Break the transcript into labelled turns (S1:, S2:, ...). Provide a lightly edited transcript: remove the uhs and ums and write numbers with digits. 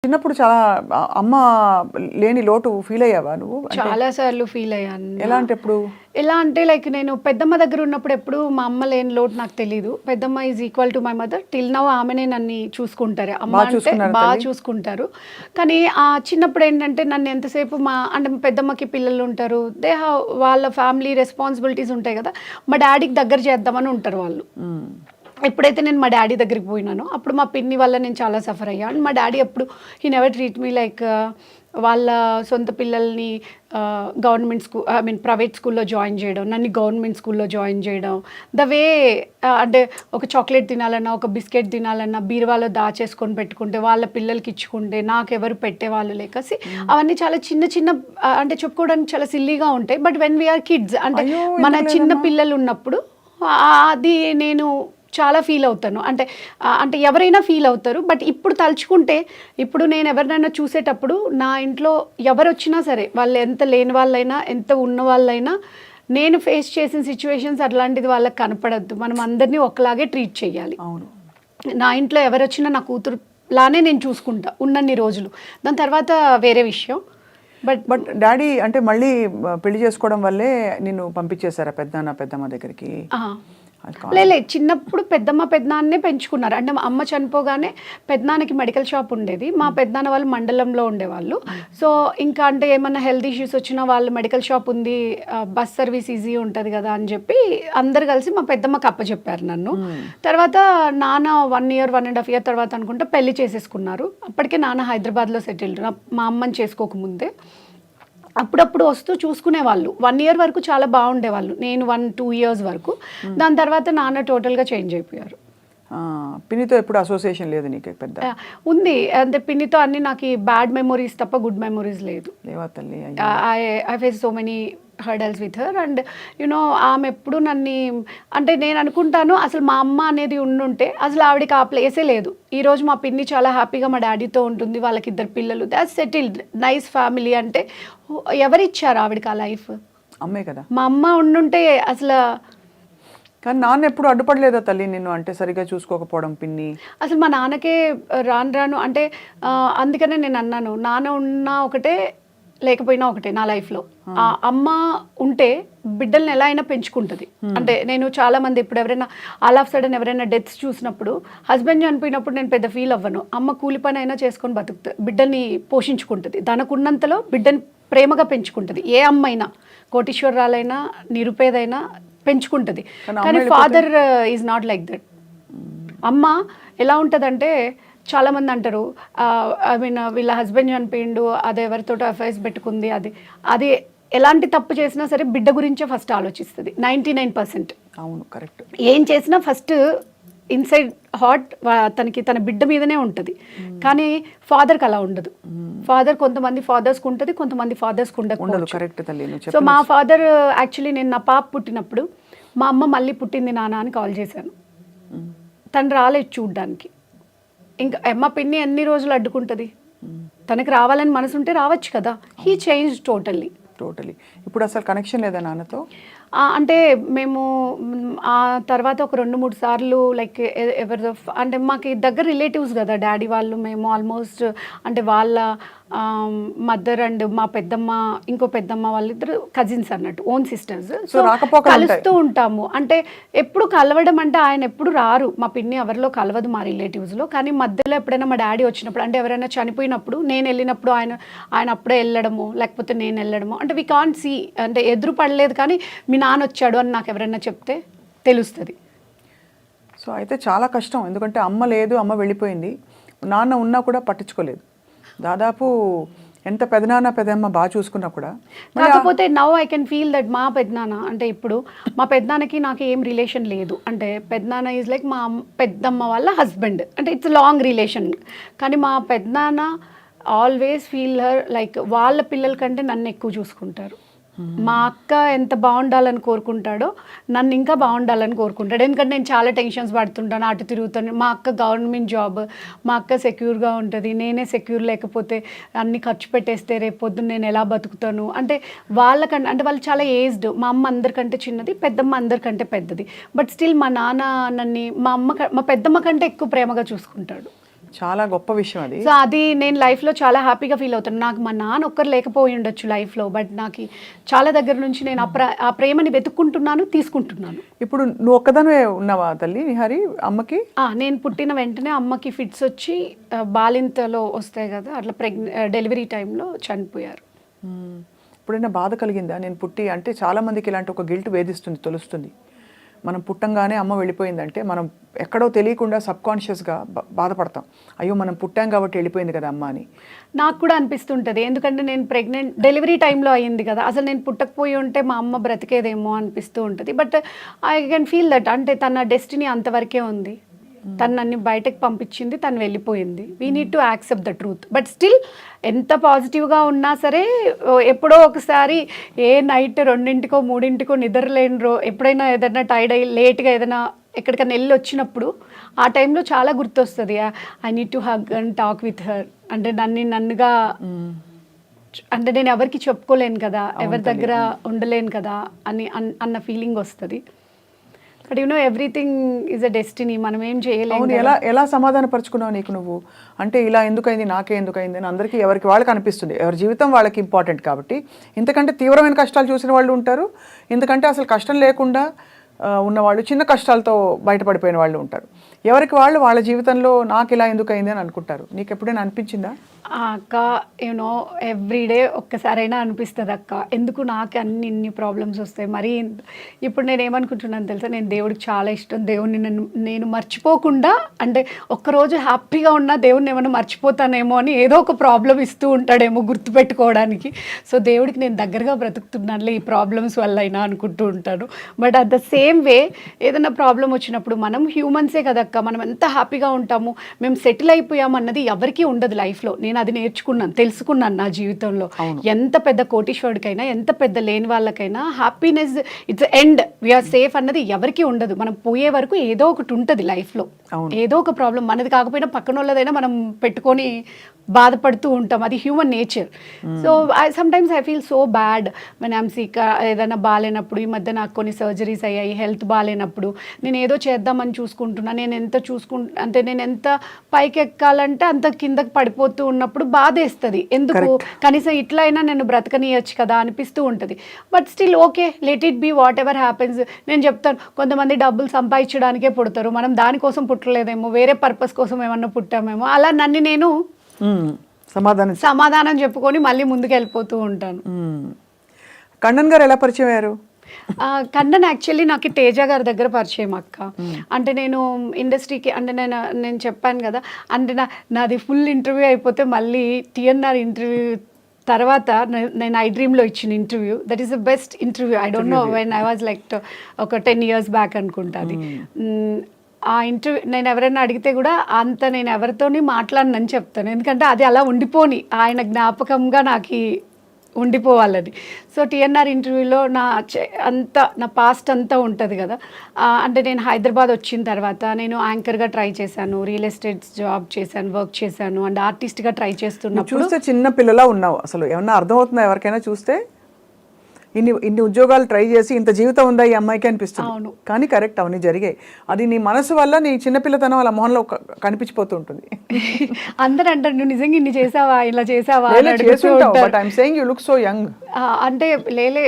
S1: చిన్నప్పుడు చాలా అమ్మ లేని లోటు ఫీల్ అయ్యావా నువ్వు?
S2: చాలా సార్లు ఫీల్ అయ్యాను.
S1: ఎలా అంటే ఎప్పుడు?
S2: ఎలా అంటే లైక్ నేను పెద్దమ్మ దగ్గర ఉన్నప్పుడు ఎప్పుడు మా అమ్మ లేని లోటు నాకు తెలియదు. పెద్దమ్మ is equal to my mother. Till now ఆమెనే నన్ను చూసుకుంటారు. అమ్మ అంటే బాగా చూసుకుంటారు. కానీ చిన్నప్పుడు ఏంటంటే నన్ను ఎంతసేపు అంటే పెద్దమ్మకి పిల్లలు ఉంటారు. వాళ్ళ ఫ్యామిలీ రెస్పాన్సిబిలిటీస్ ఉంటాయి కదా, మా డాడీకి దగ్గర చేద్దామని ఉంటారు వాళ్ళు. ఎప్పుడైతే నేను మా డాడీ దగ్గరికి పోయినానో అప్పుడు మా పిన్ని వల్ల నేను చాలా సఫర్ అయ్యాను. మా డాడీ ఎప్పుడు he never treat me like వాళ్ళ సొంత పిల్లల్ని గవర్నమెంట్ స్కూల్ ప్రైవేట్ స్కూల్లో జాయిన్ చేయడం, నన్ను గవర్నమెంట్ స్కూల్లో జాయిన్ చేయడం, ద వే అంటే ఒక చాక్లెట్ తినాలన్నా ఒక బిస్కెట్ తినాలన్నా బీరువాలో దాచేసుకొని పెట్టుకుంటే వాళ్ళ పిల్లలకి ఇచ్చుకుంటే నాకెవరు పెట్టేవాళ్ళు లేకసి అవన్నీ చాలా చిన్న చిన్న అంటే చెప్పుకోవడానికి చాలా సిల్లీగా ఉంటాయి. బట్ వెన్ వీఆర్ కిడ్స్ అంటే మన చిన్న పిల్లలు ఉన్నప్పుడు అది నేను చాలా ఫీల్ అవుతాను. అంటే ఎవరైనా ఫీల్ అవుతారు. బట్ ఇప్పుడు తలుచుకుంటే ఇప్పుడు నేను ఎవరినైనా చూసేటప్పుడు నా ఇంట్లో ఎవరు వచ్చినా సరే వాళ్ళు ఎంత లేని వాళ్ళైనా ఎంత ఉన్న వాళ్ళైనా నేను ఫేస్ చేసిన సిచ్యువేషన్స్ అట్లాంటిది వాళ్ళకి కనపడద్దు. మనం అందరినీ ఒకలాగే ట్రీట్ చేయాలి.
S1: అవును,
S2: నా ఇంట్లో ఎవరు వచ్చినా నా కూతురు లానే నేను చూసుకుంటా ఉన్నన్ని రోజులు. దాని తర్వాత వేరే విషయం.
S1: బట్ డాడీ అంటే మళ్ళీ పెళ్లి చేసుకోవడం వల్లే నిన్ను పంపించేశారా పెద్దమ్మ దగ్గరికి?
S2: లేదు, చిన్నప్పుడు పెద్దమ్మ పెద్దనాన్నే పెంచుకున్నారు. అంటే మా అమ్మ చనిపోగానే పెద్దనాన్నకి మెడికల్ షాప్ ఉండేది. మా పెద్దనాన్న వాళ్ళు మండలంలో ఉండేవాళ్ళు. సో ఇంకా అంటే ఏమన్నా హెల్త్ ఇష్యూస్ వచ్చినా వాళ్ళు మెడికల్ షాప్ ఉంది, బస్ సర్వీస్ ఈజీ ఉంటుంది కదా అని చెప్పి అందరు కలిసి మా పెద్దమ్మకి అప్పచెప్పారు నన్ను. తర్వాత నాన్న 1 year 1.5 year తర్వాత అనుకుంటా పెళ్లి చేసేసుకున్నారు. అప్పటికే నాన్న హైదరాబాద్లో సెటిల్డ్, మా అమ్మని చేసుకోకముందే. అప్పుడప్పుడు వస్తూ చూసుకునేవాళ్ళు. 1 year వరకు చాలా బాగుండేవాళ్ళు, నేను 1-2 years వరకు. దాని తర్వాత నాన్న టోటల్గా చేంజ్ అయిపోయారు.
S1: పిన్నితో ఎప్పుడు అసోసియేషన్ లేదు నీకు? పెద్ద
S2: ఉంది, అంటే పిన్నితో అన్ని నాకు బ్యాడ్ మెమొరీస్ తప్ప గుడ్ మెమొరీస్ లేదు. I face so many hurdles with her and you know ఆమె ఎప్పుడు నన్ను అంటే నేను అనుకుంటాను అసలు మా అమ్మ అనేది ఉండుంటే అసలు ఆవిడకి ఆ ప్లేసే లేదు. ఈరోజు మా పిన్ని చాలా హ్యాపీగా మా డాడీతో ఉంటుంది, వాళ్ళకి 2 పిల్లలు, దాట్స్ సెటిల్డ్, నైస్ ఫ్యామిలీ. అంటే ఎవరిచ్చారు ఆవిడకి ఆ లైఫ్?
S1: అమ్మే కదా.
S2: మా అమ్మ ఉండుంటే అసలు.
S1: కానీ నాన్న ఎప్పుడు అడ్డుపడలేదా తల్లి నిన్ను అంటే సరిగా చూసుకోకపోవడం పిన్ని?
S2: అసలు మా నాన్నకే రాను అంటే అందుకనే నేను అన్నాను, నాన్న ఉన్నా ఒకటే లేకపోయినా ఒకటే నా లైఫ్లో. అమ్మ ఉంటే బిడ్డల్ని ఎలా అయినా పెంచుకుంటుంది. అంటే నేను చాలా మంది ఇప్పుడు ఎవరైనా ఆల్ ఆఫ్ సడన్ ఎవరైనా డెత్స్ చూసినప్పుడు హస్బెండ్ చనిపోయినప్పుడు నేను పెద్ద ఫీల్ అవ్వను. అమ్మ కూలి పని అయినా చేసుకొని బతుకుతుంది, బిడ్డని పోషించుకుంటుంది, తనకున్నంతలో బిడ్డని ప్రేమగా పెంచుకుంటుంది. ఏ అమ్మైనా కోటీశ్వరరాలైనా నిరుపేదైనా పెంచుకుంటుంది. కానీ father is not like that. అమ్మ ఎలా ఉంటుందంటే చాలామంది అంటారు వీళ్ళ హస్బెండ్ చనిపోయిండు, అది ఎవరితో అఫైర్స్ పెట్టుకుంది, అది ఎలాంటి తప్పు చేసినా సరే బిడ్డ గురించే ఫస్ట్ ఆలోచిస్తుంది 99%.
S1: అవును, కరెక్ట్.
S2: ఏం చేసినా ఫస్ట్ ఇన్సైడ్ హార్ట్ తన బిడ్డ మీదనే ఉంటుంది. కానీ ఫాదర్కి అలా ఉండదు. ఫాదర్ కొంతమంది ఫాదర్స్కి ఉంటుంది, కొంతమంది ఫాదర్స్కి ఉండదు. సో మా ఫాదర్ యాక్చువల్లీ నేను నా పాప పుట్టినప్పుడు మా అమ్మ మళ్ళీ పుట్టింది నాన్న అని కాల్ చేశాను. తను రాలేదు చూడ్డానికి. ఇంకా అమ్మ పిన్ని ఎన్ని రోజులు అడ్డుకుంటుంది? తనకి రావాలని మనసు ఉంటే రావచ్చు కదా. He change totally.
S1: ఇప్పుడు అసలు కనెక్షన్ లేదా నాన్నతో?
S2: అంటే మేము ఆ తర్వాత ఒక 2-3 సార్లు లైక్ ఎవరిదో అంటే మాకు దగ్గర రిలేటివ్స్ కదా డాడీ వాళ్ళు, మేము ఆల్మోస్ట్ అంటే వాళ్ళ మదర్ అండ్ మా పెద్దమ్మ ఇంకో పెద్దమ్మ వాళ్ళిద్దరు కజిన్స్ అన్నట్టు, ఓన్ సిస్టర్స్. సో కలుస్తూ ఉంటాము. అంటే ఎప్పుడు కలవడం అంటే ఆయన ఎప్పుడు రారు, మా పిన్ని ఎవరిలో కలవదు మా రిలేటివ్స్లో. కానీ మధ్యలో ఎప్పుడైనా మా డాడీ వచ్చినప్పుడు అంటే ఎవరైనా చనిపోయినప్పుడు నేను వెళ్ళినప్పుడు ఆయన అప్పుడే వెళ్ళడము, లేకపోతే నేను వెళ్ళడము. అంటే వి కాంట్ సీ, అంటే ఎదురు పడలేదు కానీ మీ నాన్న వచ్చాడు అని నాకు ఎవరైనా చెప్తే తెలుస్తుంది.
S1: సో అయితే చాలా కష్టం, ఎందుకంటే అమ్మ లేదు, అమ్మ వెళ్ళిపోయింది, నాన్న ఉన్నా కూడా పట్టించుకోలేదు. దాదాపు ఎంత పెదనాన్న పెద్దమ్మ బాగా చూసుకున్నా కూడా.
S2: కాకపోతే now I can feel that మా పెద్దనాన్న అంటే ఇప్పుడు మా పెద్దనాన్నకి నాకు ఏం రిలేషన్ లేదు. అంటే పెద్దనాన్న ఈజ్ లైక్ మా పెద్దమ్మ వాళ్ళ హస్బెండ్, అంటే ఇట్స్ లాంగ్ రిలేషన్. కానీ మా పెద్దనాన్న ఆల్వేస్ ఫీల్ హర్ లైక్ వాళ్ళ పిల్లల కంటే నన్ను ఎక్కువ చూసుకుంటారు. మా అక్క ఎంత బాగుండాలని కోరుకుంటాడో నన్ను ఇంకా బాగుండాలని కోరుకుంటాడు. ఎందుకంటే నేను చాలా టెన్షన్స్ పడుతుంటాను, అటు తిరుగుతాను. మా అక్క గవర్నమెంట్ జాబ్, మా అక్క సెక్యూర్గా ఉంటుంది, నేనే సెక్యూర్ లేకపోతే అన్ని ఖర్చు పెట్టేస్తే రేపు పొద్దున్న నేను ఎలా బతుకుతాను. అంటే వాళ్ళకంటే అంటే వాళ్ళు చాలా ఏజ్డ్. మా అమ్మ అందరికంటే చిన్నది, పెద్దమ్మ అందరికంటే పెద్దది. బట్ స్టిల్ మా నాన్న నన్ను మా పెద్దమ్మ కంటే ఎక్కువ ప్రేమగా చూసుకుంటాడు.
S1: చాలా గొప్ప విషయం అది.
S2: సో అది నేను లైఫ్లో చాలా హ్యాపీగా ఫీల్ అవుతాను. నాకు మా నాన్న ఒక్కరు లేకపోయి ఉండొచ్చు లైఫ్లో, బట్ నాకు చాలా దగ్గర నుంచి నేను ఆ ప్రేమని వెతుక్కుంటున్నాను, తీసుకుంటున్నాను.
S1: ఇప్పుడు నువ్వు ఒక్కదానివే ఉన్నావా తల్లి నిహారి అమ్మకి?
S2: నేను పుట్టిన వెంటనే అమ్మకి ఫిట్స్ వచ్చి బాలింతలో వస్తాయి కదా, అట్లా డెలివరీ టైంలో చనిపోయారు.
S1: ఎప్పుడైనా బాధ కలిగిందా నేను పుట్టి? అంటే చాలామందికి ఇలాంటి ఒక గిల్ట్ వేధిస్తుంది, తెలుస్తుంది. మనం పుట్టంగానే అమ్మ వెళ్ళిపోయిందంటే మనం ఎక్కడో తెలియకుండా సబ్కాన్షియస్గా బాధపడతాం, అయ్యో మనం పుట్టాం కాబట్టి వెళ్ళిపోయింది కదా అమ్మ అని.
S2: నాకు కూడా అనిపిస్తుంటుంది, ఎందుకంటే నేను డెలివరీ టైంలో అయ్యింది కదా, అసలు నేను పుట్టకపోయి ఉంటే మా అమ్మ బ్రతికేదేమో అనిపిస్తూ ఉంటుంది. But I can feel that, అంటే తన డెస్టినీ అంతవరకే ఉంది, తను నన్ను బయటకు పంపించింది, తను వెళ్ళిపోయింది. We need to accept the truth. But still ఎంత పాజిటివ్గా ఉన్నా సరే ఎప్పుడో ఒకసారి నైట్ 2 3 నిద్రలేని ఎప్పుడైనా ఏదైనా టైర్డ్ అయ్యి లేట్గా ఏదైనా ఎక్కడికైనా వెళ్ళి వచ్చినప్పుడు ఆ టైంలో చాలా గుర్తొస్తుంది, I need to hug and talk with her. అంటే నన్నుగా అంటే నేను ఎవరికి చెప్పుకోలేను కదా, ఎవరి దగ్గర ఉండలేను కదా అన్న ఫీలింగ్ వస్తుంది. But everything is a destiny, మనం ఏం చేయలేము.
S1: ఎలా సమాధానపరుచుకున్నావు నీకు నువ్వు? అంటే ఇలా ఎందుకైంది, నాకే ఎందుకైంది అని అందరికీ ఎవరికి వాళ్ళకి అనిపిస్తుంది, ఎవరి జీవితం వాళ్ళకి ఇంపార్టెంట్ కాబట్టి. ఇంతకంటే తీవ్రమైన కష్టాలు చూసిన వాళ్ళు ఉంటారు, ఎందుకంటే అసలు కష్టం లేకుండా ఉన్నవాళ్ళు చిన్న కష్టాలతో బయటపడిపోయిన వాళ్ళు ఉంటారు. ఎవరికి వాళ్ళు వాళ్ళ జీవితంలో నాకు ఇలా ఎందుకు అయింది అని అనుకుంటారు. నీకు ఎప్పుడైనా అనిపించిందా?
S2: అక్క ఎవ్రీడే ఒక్కసారైనా అనిపిస్తుంది అక్క, ఎందుకు నాకు ఇన్ని ప్రాబ్లమ్స్ వస్తాయి. మరి ఇప్పుడు నేను ఏమనుకుంటున్నాను తెలుసా, నేను దేవుడికి చాలా ఇష్టం, దేవుడిని నేను మర్చిపోకుండా, అంటే ఒక్కరోజు హ్యాపీగా ఉన్నా దేవుడిని ఏమైనా మర్చిపోతానేమో అని ఏదో ఒక ప్రాబ్లం ఇస్తూ ఉంటాడేమో గుర్తుపెట్టుకోవడానికి. సో దేవుడికి నేను దగ్గరగా బ్రతుకుతున్నానులే ఈ ప్రాబ్లమ్స్ వల్ల అయినా అనుకుంటూ ఉంటాను. But at the same way ఏదైనా ప్రాబ్లం వచ్చినప్పుడు మనం హ్యూమన్సే కదక్క, మనం ఎంత హ్యాపీగా ఉంటాము, మేము సెటిల్ అయిపోయాము అన్నది ఎవరికీ ఉండదు లైఫ్లో. నేను అది నేర్చుకున్నాను, తెలుసుకున్నాను నా జీవితంలో. ఎంత పెద్ద కోటీశ్వరుడికైనా, ఎంత పెద్ద లేని వాళ్ళకైనా happiness it's end, we're safe అన్నది ఎవరికీ ఉండదు. మనం పోయే వరకు ఏదో ఒకటి ఉంటుంది లైఫ్లో, ఏదో ఒక ప్రాబ్లం మనది కాకపోయినా పక్కన వాళ్ళదైనా మనం పెట్టుకొని బాధపడుతూ ఉంటాం, అది human nature. So sometimes I feel so bad when I'm sick. ఏదైనా బాగాలేనప్పుడు, ఈ మధ్య నాకు కొన్ని సర్జరీస్ అయ్యాయి, హెల్త్ బాగాలేనప్పుడు నేను ఏదో చేద్దామని చూసుకుంటున్నా, నేను ఎంత పైకి ఎక్కాలంటే అంత కిందకి పడిపోతూ ఉన్నప్పుడు బాధేస్తుంది. ఎందుకు కనీసం ఇట్లా అయినా నేను బ్రతకనియచ్చు కదా అనిపిస్తూ ఉంటుంది. But still okay, let it be, whatever happens. నేను చెప్తాను, కొంతమంది డబ్బులు సంపాదించడానికే పుడతారు, మనం దానికోసం పుట్టలేదేమో, వేరే పర్పస్ కోసం ఏమన్నా పుట్టామేమో. అలా నన్ను నేను సమాధానం చెప్పుకొని మళ్ళీ ముందుకు వెళ్ళిపోతూ ఉంటాను.
S1: కన్నన్ గారు ఎలా పరిచయం అయ్యారు?
S2: కన్నన్ యాక్చువల్లీ నాకు తేజ గారి దగ్గర పరిచయం అక్క. అంటే నేను ఇండస్ట్రీకి, అంటే నేను చెప్పాను కదా, అంటే నాది ఫుల్ ఇంటర్వ్యూ అయిపోతే మళ్ళీ TNR ఇంటర్వ్యూ తర్వాత నేను ఐ డ్రీమ్లో ఇచ్చిన interview, that is the best interview. I don't know when I was like ఒక 10 years బ్యాక్ అనుకుంటా అది. ఆ ఇంటర్వ్యూ నేను ఎవరైనా అడిగితే కూడా అంత నేను ఎవరితోని మాట్లాడనని చెప్తాను, ఎందుకంటే అది అలా ఉండిపోని, ఆయన జ్ఞాపకంగా నాకు ఉండిపోవాలని. సో TNR ఇంటర్వ్యూలో నా పాస్ట్ అంతా ఉంటుంది కదా. అంటే నేను హైదరాబాద్ వచ్చిన తర్వాత నేను యాంకర్గా ట్రై చేశాను, రియల్ ఎస్టేట్ జాబ్ చేశాను, వర్క్ చేశాను, అండ్ ఆర్టిస్ట్గా ట్రై చేస్తున్నప్పుడు
S1: చూస్తే చిన్న పిల్లలా ఉన్నావు. అసలు ఏమన్నా అర్థమవుతుందా ఎవరికైనా చూస్తే? ఇన్ని ఉద్యోగాలు ట్రై చేసి ఇంత జీవితం ఉందా ఈ అమ్మాయికి అనిపిస్తుంది. కానీ కరెక్ట్, అవన్నీ జరిగాయి. అది నీ మనసు వల్ల, నీ చిన్నపిల్లతనం వాళ్ళ మొహంలో కనిపించిపోతూ ఉంటుంది.
S2: అందరూ అంటారు, నువ్వు నిజంగా ఇన్ని చేసావా, ఇలా చేసావా.
S1: But I'm saying you look so young.
S2: అంటే లేలే